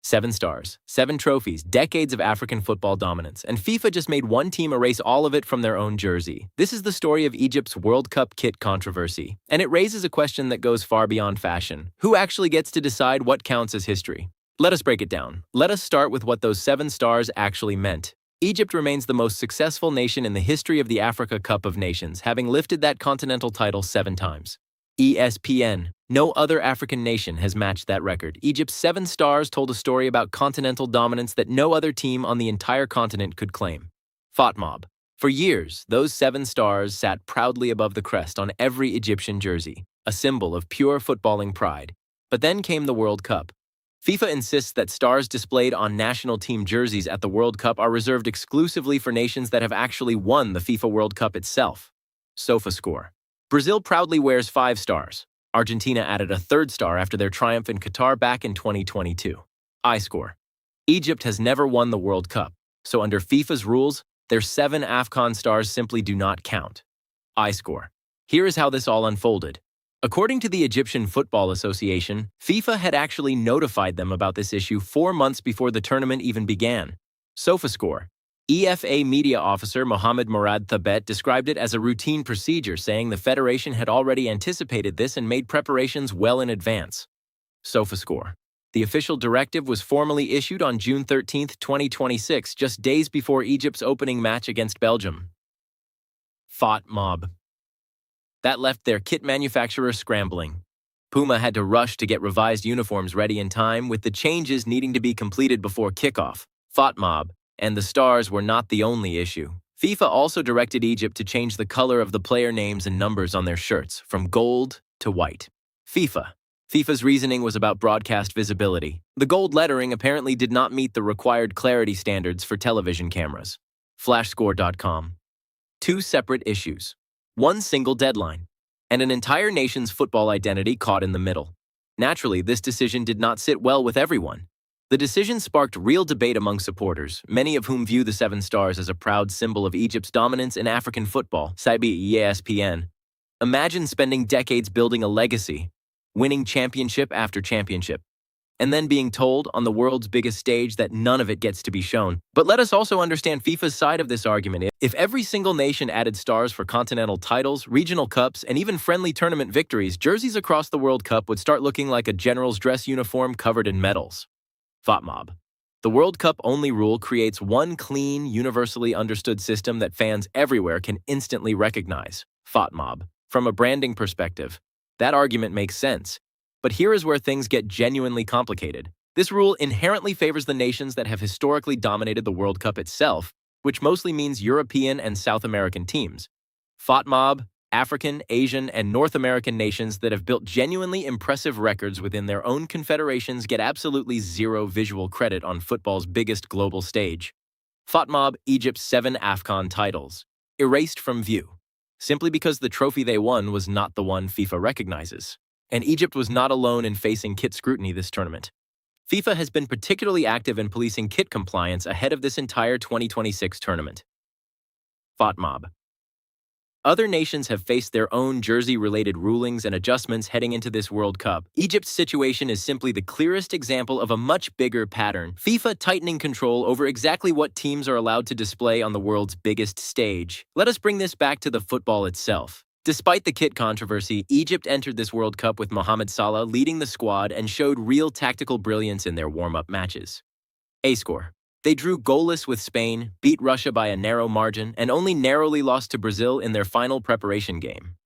7 stars, 7 trophies, decades of African football dominance, and FIFA just made one team erase all of it from their own jersey. This is the story of Egypt's World Cup kit controversy, and it raises a question that goes far beyond fashion. Who actually gets to decide what counts as history? Let us break it down. Let us start with what those 7 stars actually meant. Egypt remains the most successful nation in the history of the Africa Cup of Nations, having lifted that continental title 7 times. ESPN. No other African nation has matched that record. Egypt's 7 stars told a story about continental dominance that no other team on the entire continent could claim. FOTMOB. For years, those 7 stars sat proudly above the crest on every Egyptian jersey, a symbol of pure footballing pride. But then came the World Cup. FIFA insists that stars displayed on national team jerseys at the World Cup are reserved exclusively for nations that have actually won the FIFA World Cup itself. SofaScore. Brazil proudly wears 5 stars. Argentina added a 3rd star after their triumph in Qatar back in 2022. iScore. Egypt has never won the World Cup, so under FIFA's rules, their 7 AFCON stars simply do not count. iScore. Here is how this all unfolded. According to the Egyptian Football Association, FIFA had actually notified them about this issue 4 months before the tournament even began. SofaScore. EFA media officer Mohamed Morad Thabet described it as a routine procedure, saying the federation had already anticipated this and made preparations well in advance. SofaScore. The official directive was formally issued on June 13, 2026, just days before Egypt's opening match against Belgium. FOTMOB. That left their kit manufacturer scrambling. Puma had to rush to get revised uniforms ready in time, with the changes needing to be completed before kickoff. FOTMOB. And the stars were not the only issue. FIFA also directed Egypt to change the color of the player names and numbers on their shirts, from gold to white. FIFA's reasoning was about broadcast visibility. The gold lettering apparently did not meet the required clarity standards for television cameras. Flashscore.com. 2 separate issues. 1 single deadline. And an entire nation's football identity caught in the middle. Naturally, this decision did not sit well with everyone. The decision sparked real debate among supporters, many of whom view the 7 stars as a proud symbol of Egypt's dominance in African football. ESPN. Imagine spending decades building a legacy, winning championship after championship, and then being told on the world's biggest stage that none of it gets to be shown. But let us also understand FIFA's side of this argument. If every single nation added stars for continental titles, regional cups, and even friendly tournament victories, jerseys across the World Cup would start looking like a general's dress uniform covered in medals. FOTMOB. The World Cup only rule creates one clean, universally understood system that fans everywhere can instantly recognize. FOTMOB. From a branding perspective, that argument makes sense. But here is where things get genuinely complicated. This rule inherently favors the nations that have historically dominated the World Cup itself, which mostly means European and South American teams. FOTMOB. African, Asian, and North American nations that have built genuinely impressive records within their own confederations get absolutely zero visual credit on football's biggest global stage. FOTMOB. Egypt's 7 AFCON titles. Erased from view, simply because the trophy they won was not the one FIFA recognizes. And Egypt was not alone in facing kit scrutiny this tournament. FIFA has been particularly active in policing kit compliance ahead of this entire 2026 tournament. FOTMOB. Other nations have faced their own jersey-related rulings and adjustments heading into this World Cup. Egypt's situation is simply the clearest example of a much bigger pattern. FIFA tightening control over exactly what teams are allowed to display on the world's biggest stage. Let us bring this back to the football itself. Despite the kit controversy, Egypt entered this World Cup with Mohamed Salah leading the squad and showed real tactical brilliance in their warm-up matches. iScore. They drew goalless with Spain, beat Russia by a narrow margin, and only narrowly lost to Brazil in their final preparation game.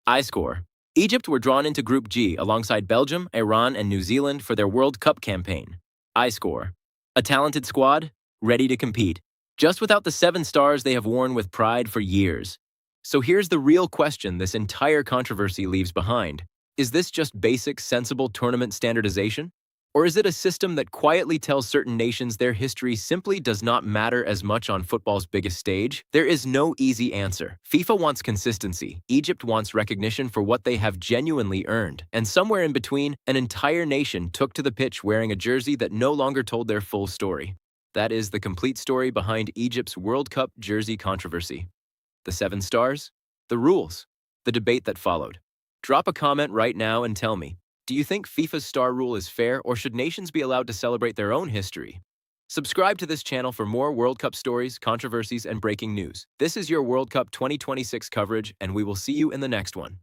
iScore. Egypt were drawn into Group G alongside Belgium, Iran, and New Zealand for their World Cup campaign. iScore. A talented squad, ready to compete, just without the 7 stars they have worn with pride for years. So here's the real question this entire controversy leaves behind. Is this just basic, sensible tournament standardization? Or is it a system that quietly tells certain nations their history simply does not matter as much on football's biggest stage? There is no easy answer. FIFA wants consistency. Egypt wants recognition for what they have genuinely earned. And somewhere in between, an entire nation took to the pitch wearing a jersey that no longer told their full story. That is the complete story behind Egypt's World Cup jersey controversy. The 7 stars, the rules, the debate that followed. Drop a comment right now and tell me, Do you think FIFA's star rule is fair, or should nations be allowed to celebrate their own history? Subscribe to this channel for more World Cup stories, controversies, and breaking news. This is your World Cup 2026 coverage, and we will see you in the next one.